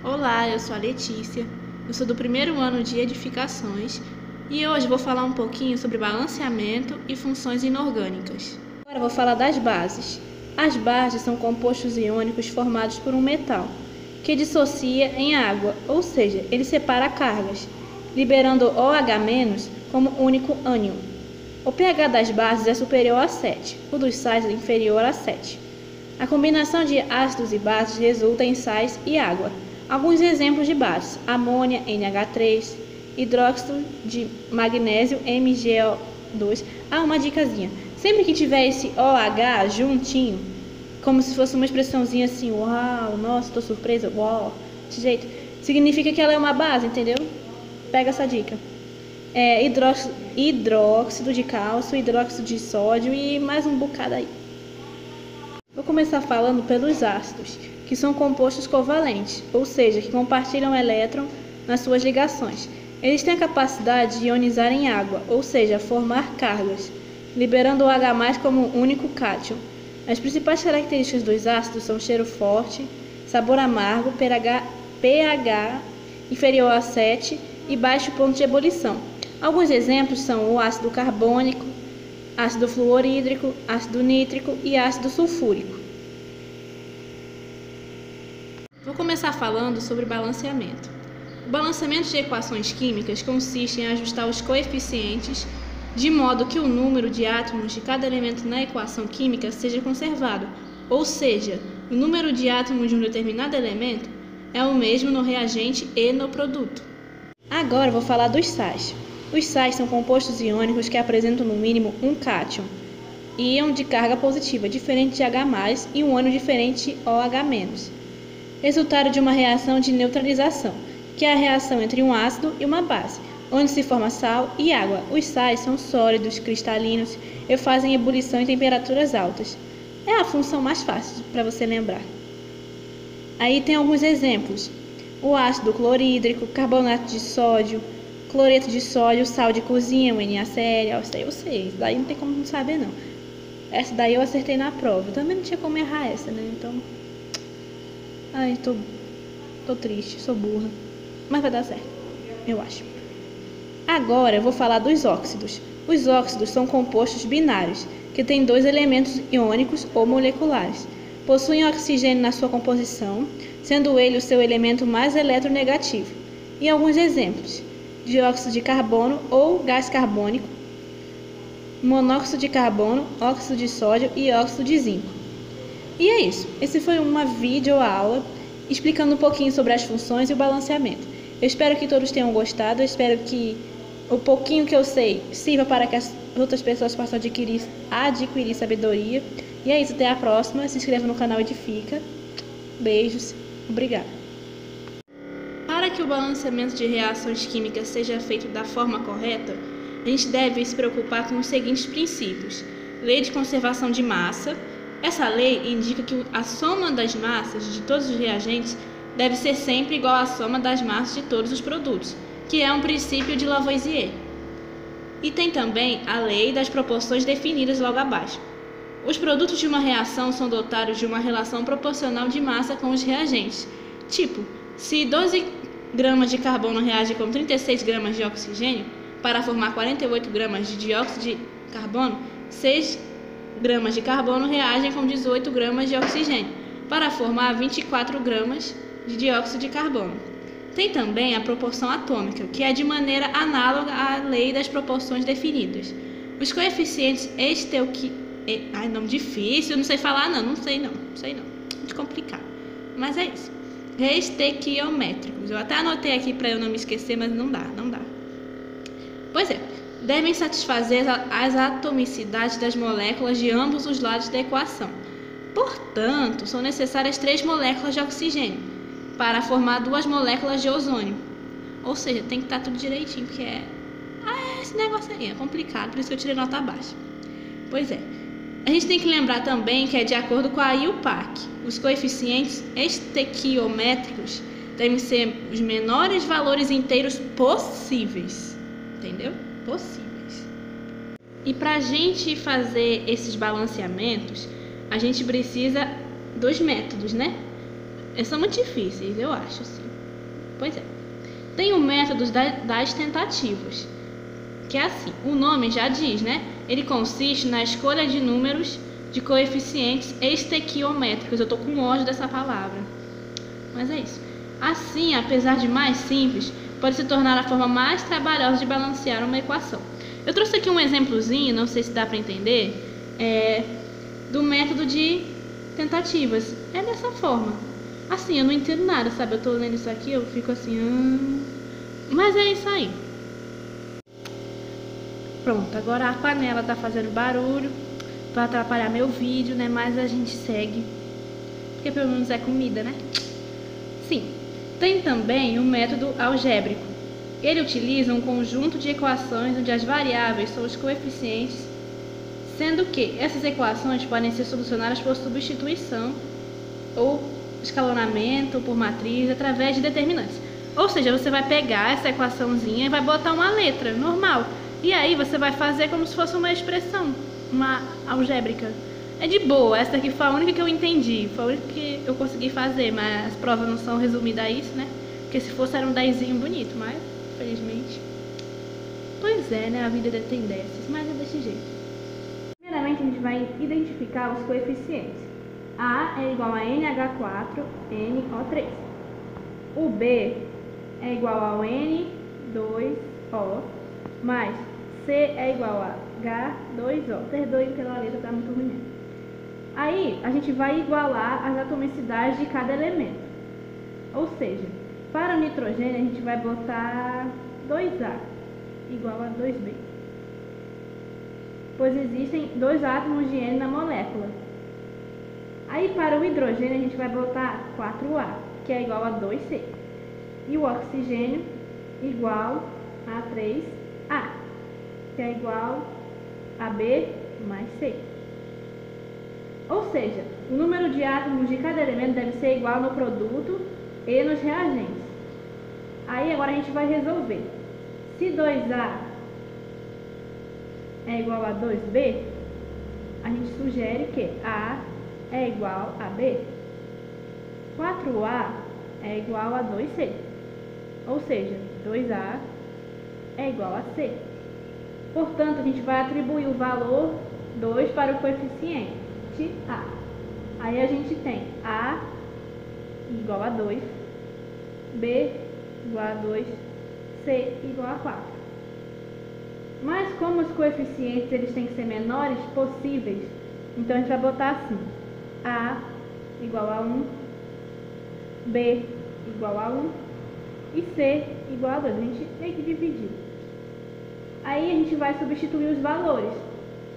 Olá, eu sou a Letícia, eu sou do primeiro ano de edificações e hoje vou falar um pouquinho sobre balanceamento e funções inorgânicas. Agora vou falar das bases. As bases são compostos iônicos formados por um metal, que dissocia em água, ou seja, ele separa cargas, liberando OH- como único ânion. O pH das bases é superior a 7, o dos sais é inferior a 7. A combinação de ácidos e bases resulta em sais e água. Alguns exemplos de bases: amônia, NH3, hidróxido de magnésio, MgO2. Uma dicasinha: sempre que tiver esse OH juntinho, como se fosse uma expressãozinha assim, uau, nossa, tô surpresa, uau, desse jeito, significa que ela é uma base, entendeu? Pega essa dica. Hidróxido de cálcio, hidróxido de sódio e mais um bocado aí. Vou começar falando pelos ácidos, que são compostos covalentes, ou seja, que compartilham elétron nas suas ligações. Eles têm a capacidade de ionizar em água, ou seja, formar cargas, liberando o H+ como único cátion. As principais características dos ácidos são cheiro forte, sabor amargo, pH inferior a 7 e baixo ponto de ebulição. Alguns exemplos são o ácido carbônico, ácido fluorídrico, ácido nítrico e ácido sulfúrico. Vou começar falando sobre balanceamento. O balanceamento de equações químicas consiste em ajustar os coeficientes de modo que o número de átomos de cada elemento na equação química seja conservado, ou seja, o número de átomos de um determinado elemento é o mesmo no reagente e no produto. Agora vou falar dos sais. Os sais são compostos iônicos que apresentam no mínimo um cátion, íon de carga positiva, diferente de H+, e um ânion diferente OH-. Resultado de uma reação de neutralização, que é a reação entre um ácido e uma base, onde se forma sal e água. Os sais são sólidos, cristalinos e fazem ebulição em temperaturas altas. É a função mais fácil para você lembrar. Aí tem alguns exemplos: o ácido clorídrico, carbonato de sódio, cloreto de sódio, sal de cozinha, o NaCl. Isso daí eu sei, isso daí não tem como não saber não. Essa daí eu acertei na prova, eu também não tinha como errar essa, né? Então, ai, tô triste, sou burra, mas vai dar certo, eu acho. Agora eu vou falar dos óxidos. Os óxidos são compostos binários, que têm dois elementos iônicos ou moleculares. Possuem oxigênio na sua composição, sendo ele o seu elemento mais eletronegativo. E alguns exemplos: dióxido de carbono ou gás carbônico, monóxido de carbono, óxido de sódio e óxido de zinco. E é isso. Esse foi uma videoaula explicando um pouquinho sobre as funções e o balanceamento. Eu espero que todos tenham gostado, eu espero que o pouquinho que eu sei sirva para que as outras pessoas possam adquirir sabedoria. E é isso, até a próxima. Se inscreva no canal Edifica. Beijos, obrigada. Para que o balanceamento de reações químicas seja feito da forma correta, a gente deve se preocupar com os seguintes princípios: lei de conservação de massa. Essa lei indica que a soma das massas de todos os reagentes deve ser sempre igual à soma das massas de todos os produtos, que é um princípio de Lavoisier. E tem também a lei das proporções definidas logo abaixo. Os produtos de uma reação são dotados de uma relação proporcional de massa com os reagentes. Tipo, se 12 gramas de carbono reagem com 36 gramas de oxigênio, para formar 48 gramas de dióxido de carbono, 6 gramas de carbono reagem com 18 gramas de oxigênio, para formar 24 gramas de dióxido de carbono. Tem também a proporção atômica, que é de maneira análoga à lei das proporções definidas. Os coeficientes nome difícil, não sei falar não, sei não, muito complicado. Mas é isso. Estequiométricos. Eu até anotei aqui para eu não me esquecer, mas não dá. Pois é, devem satisfazer as atomicidades das moléculas de ambos os lados da equação. Portanto, são necessárias 3 moléculas de oxigênio para formar 2 moléculas de ozônio. Ou seja, tem que estar tudo direitinho, porque esse negócio aí é complicado, por isso que eu tirei nota baixa. Pois é. A gente tem que lembrar também que é de acordo com a IUPAC. Os coeficientes estequiométricos devem ser os menores valores inteiros possíveis. Entendeu? Possíveis. E para a gente fazer esses balanceamentos, a gente precisa dos métodos, né? São muito difíceis, eu acho, assim. Pois é. Tem o método das tentativas, que é assim, o nome já diz, né? Ele consiste na escolha de números de coeficientes estequiométricos. Eu tô com ódio dessa palavra, mas é isso. Assim, apesar de mais simples, pode se tornar a forma mais trabalhosa de balancear uma equação. Eu trouxe aqui um exemplozinho, não sei se dá para entender, do método de tentativas. É dessa forma. Assim, eu não entendo nada, sabe? Eu tô lendo isso aqui, eu fico assim... Mas é isso aí. Pronto, agora a panela tá fazendo barulho para atrapalhar meu vídeo, né? Mas a gente segue, porque pelo menos é comida, né? Sim. Tem também o método algébrico. Ele utiliza um conjunto de equações onde as variáveis são os coeficientes, sendo que essas equações podem ser solucionadas por substituição ou escalonamento por matriz através de determinantes. Ou seja, você vai pegar essa equaçãozinha e vai botar uma letra normal. E aí você vai fazer como se fosse uma expressão, uma algébrica. É de boa, essa aqui foi a única que eu entendi, foi a única que eu consegui fazer, mas as provas não são resumidas a isso, né? Porque se fosse era um 10zinho bonito, mas infelizmente... Pois é, né? A vida tem dessas, mas é desse jeito. Primeiramente a gente vai identificar os coeficientes. A é igual a NH4, NO3. O B é igual ao N2O, mais C é igual a H2O. Perdoem pela letra, tá muito ruim mesmo. Aí, a gente vai igualar as atomicidades de cada elemento. Ou seja, para o nitrogênio, a gente vai botar 2A igual a 2B. Pois existem 2 átomos de N na molécula. Aí, para o hidrogênio, a gente vai botar 4A, que é igual a 2C. E o oxigênio, igual a 3A, que é igual a B mais C. Ou seja, o número de átomos de cada elemento deve ser igual no produto e nos reagentes. Aí agora a gente vai resolver. Se 2A é igual a 2B, a gente sugere que A é igual a B. 4A é igual a 2C. Ou seja, 2A é igual a C. Portanto, a gente vai atribuir o valor 2 para o coeficiente A. Aí a gente tem A igual a 2, B igual a 2, C igual a 4. Mas como os coeficientes eles têm que ser menores possíveis, então a gente vai botar assim: A igual a 1, B igual a 1 e C igual a 2. A gente tem que dividir. Aí a gente vai substituir os valores,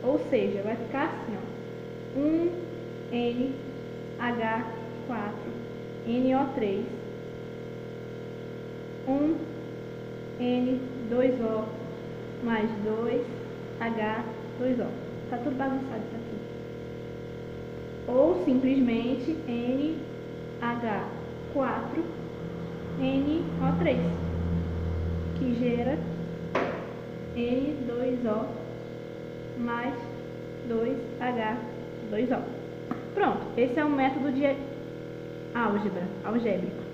ou seja, vai ficar assim, ó, 1NH4 NO3 1N2O mais 2H2O. Tá tudo bagunçado isso aqui. Ou simplesmente NH4 NO3, que gera N2O mais 2H2O. Pronto, esse é o método de algébrico.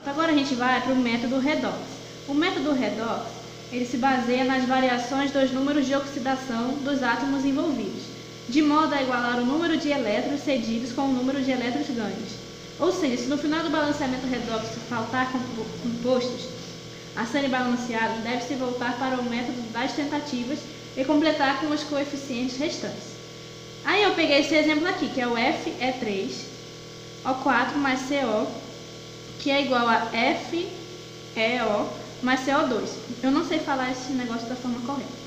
Agora a gente vai para o método redox. O método redox, ele se baseia nas variações dos números de oxidação dos átomos envolvidos, de modo a igualar o número de elétrons cedidos com o número de elétrons ganhos. Ou seja, se no final do balanceamento redox faltar compostos a serem balanceados, deve-se voltar para o método das tentativas e completar com os coeficientes restantes. Aí eu peguei esse exemplo aqui, que é o Fe3, O4 mais CO, que é igual a FeO mais CO2. Eu não sei falar esse negócio da forma correta.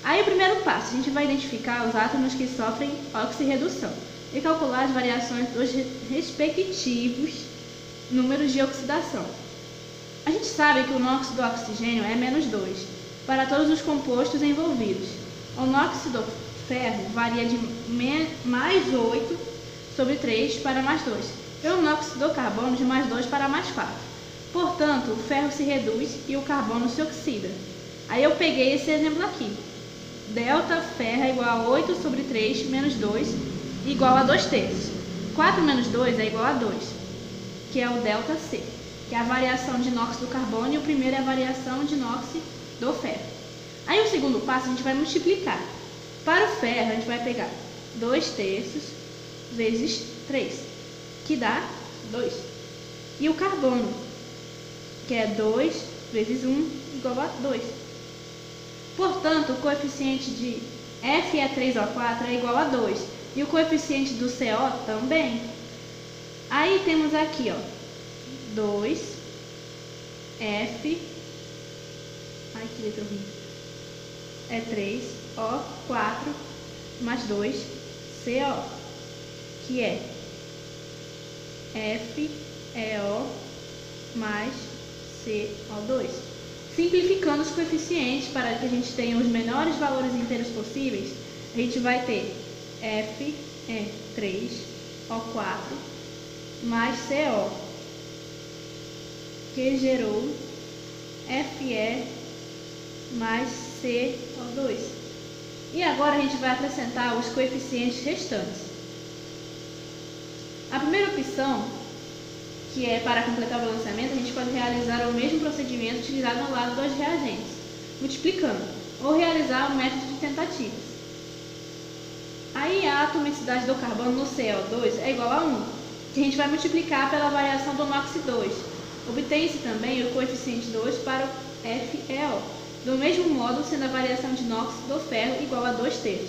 Aí o primeiro passo, a gente vai identificar os átomos que sofrem oxirredução e calcular as variações dos respectivos números de oxidação. A gente sabe que o nóxido do oxigênio é menos 2 para todos os compostos envolvidos. O nóxido do ferro varia de mais 8 sobre 3 para mais 2. E o nóxido do carbono de mais 2 para mais 4. Portanto, o ferro se reduz e o carbono se oxida. Aí eu peguei esse exemplo aqui. Delta ferro é igual a 8 sobre 3 menos 2 igual a 2/3. 4 menos 2 é igual a 2, que é o delta C. que é a variação de inox do carbono, e o primeiro é a variação de inox do ferro. Aí o segundo passo a gente vai multiplicar. Para o ferro a gente vai pegar 2/3 vezes 3, que dá 2. E o carbono, que é 2 vezes 1 igual a 2. Portanto, o coeficiente de Fe3O4 é igual a 2. E o coeficiente do CO também. Aí temos aqui, ó, 2F. Ai, que letra horrível. É 3O4 mais 2CO, que é FeO mais CO2. Simplificando os coeficientes para que a gente tenha os menores valores inteiros possíveis, a gente vai ter Fe3O4 mais CO, que gerou Fe mais CO2. E agora a gente vai acrescentar os coeficientes restantes. A primeira opção, que é para completar o balanceamento, a gente pode realizar o mesmo procedimento utilizado no lado dos reagentes, multiplicando, ou realizar o método de tentativas. Aí a atomicidade do carbono no CO2 é igual a 1, que a gente vai multiplicar pela variação do NOx 2. Obtém-se também o coeficiente 2 para o FeO, do mesmo modo sendo a variação de NOx do ferro igual a 2/3,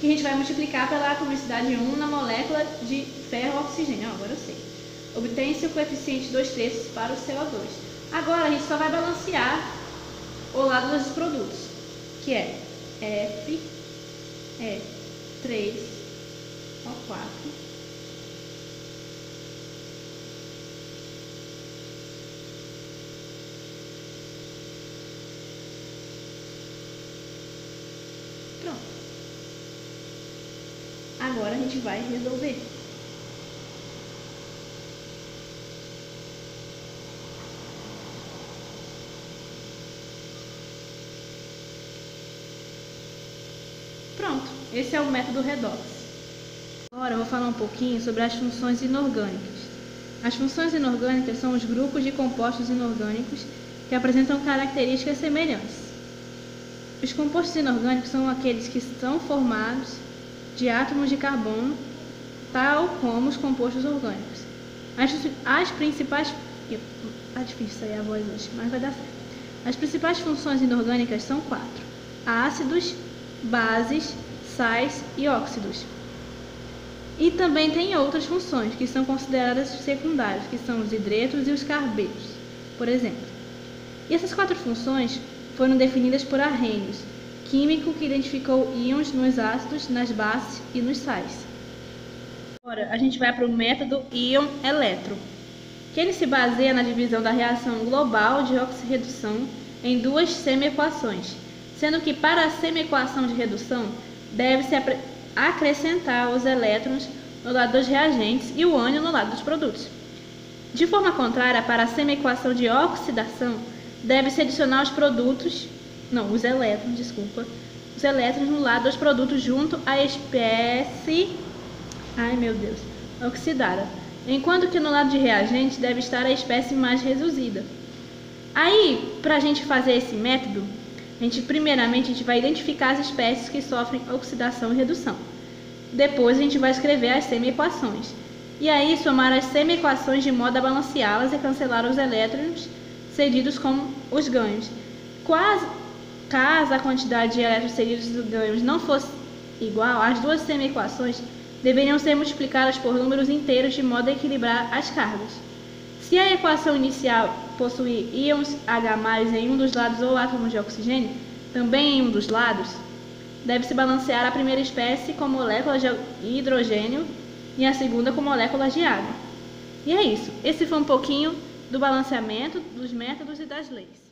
que a gente vai multiplicar pela atomicidade 1 na molécula de ferro-oxigênio. Agora eu sei. Obtém-se o coeficiente 2/3 para o CO2. Agora a gente só vai balancear o lado dos produtos, que é Fe3O4 Pronto. Agora a gente vai resolver. Pronto, esse é o método redox. Agora eu vou falar um pouquinho sobre as funções inorgânicas. As funções inorgânicas são os grupos de compostos inorgânicos que apresentam características semelhantes. Os compostos inorgânicos são aqueles que são formados de átomos de carbono, tal como os compostos orgânicos. As principais... Tá difícil sair a voz hoje, mas vai dar certo. As principais funções inorgânicas são 4: ácidos, bases, sais e óxidos. E também tem outras funções que são consideradas secundárias, que são os hidretos e os carbetos, por exemplo. E essas 4 funções foram definidas por Arrhenius, químico que identificou íons nos ácidos, nas bases e nos sais. Agora a gente vai para o método íon-eletro, que ele se baseia na divisão da reação global de oxirredução em 2 semi-equações, sendo que para a semi-equação de redução deve-se acrescentar os elétrons no lado dos reagentes e o ânion no lado dos produtos. De forma contrária, para a semi-equação de oxidação, deve-se adicionar os elétrons no lado dos produtos junto à espécie oxidada, enquanto que no lado de reagente deve estar a espécie mais reduzida. Aí, para a gente fazer esse método, primeiramente a gente vai identificar as espécies que sofrem oxidação e redução. Depois a gente vai escrever as semi-equações. E aí somar as semi-equações de modo a balanceá-las e cancelar os elétrons cedidos com os ganhos. Caso a quantidade de elétrons cedidos e ganhos não fosse igual, as 2 semi-equações deveriam ser multiplicadas por números inteiros de modo a equilibrar as cargas. Se a equação inicial possuir íons H+ em um dos lados ou átomos de oxigênio, também em um dos lados, deve-se balancear a primeira espécie com moléculas de hidrogênio e a segunda com moléculas de água. E é isso. Esse foi um pouquinho do balanceamento, dos métodos e das leis.